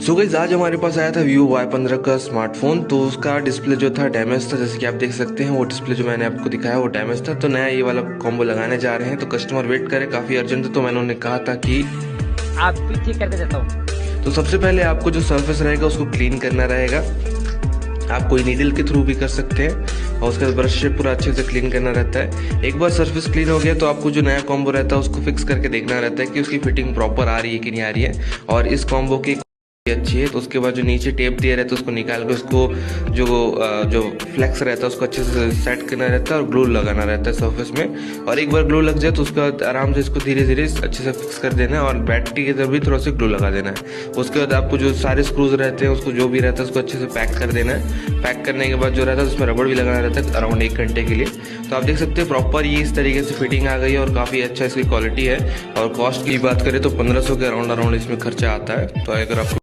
So guys आज हमारे पास आया था Vivo Y15 का स्मार्टफोन। तो उसका डिस्प्ले जो था डैमेज था, जैसे कि आप देख सकते हैं। वो डिस्प्ले जो मैंने आपको दिखाया वो डैमेज था। तो नया ये वाला कॉम्बो लगाने जा रहे हैं। तो कस्टमर वेट करे, काफ़ी अर्जेंट है। तो मैंने उन्हें कहा था कि आप भी ठीक करके देता हूँ। तो सबसे पहले आपको जो सरफेस रहेगा उसको क्लीन करना रहेगा। आप कोई नीडल के थ्रू भी कर सकते हैं और उसके बाद ब्रश से पूरा अच्छे से क्लीन करना रहता है। एक बार सरफेस क्लीन हो गया तो आपको जो नया कॉम्बो रहता है उसको फिक्स करके देखना रहता है कि उसकी फिटिंग प्रॉपर आ रही है कि नहीं आ रही है। और इस कॉम्बो की अच्छी है। तो उसके बाद जो नीचे टेप दिया रहता है उसको निकाल के उसको जो फ्लेक्स रहता है उसको अच्छे से सेट करना रहता है और ग्लू लगाना रहता है सरफेस में। और एक बार ग्लू लग जाए तो उसके बाद आराम से इसको धीरे धीरे अच्छे से फिक्स कर देना है और बैटरी की तरफ भी थोड़ा सा ग्लू लगा देना है। उसके बाद आपको जो सारे स्क्रूज रहते हैं उसको जो भी रहता है उसको अच्छे से पैक कर देना है। पैक करने के बाद जो रहता है उसमें रबड़ भी लगाना रहता है अराउंड 1 घंटे के लिए। तो आप देख सकते हैं प्रॉपर ये इस तरीके से फिटिंग आ गई है और काफ़ी अच्छा इसकी क्वालिटी है। और कॉस्ट की बात करें तो 1500 के अराउंड इसमें खर्चा आता है। तो अगर आपको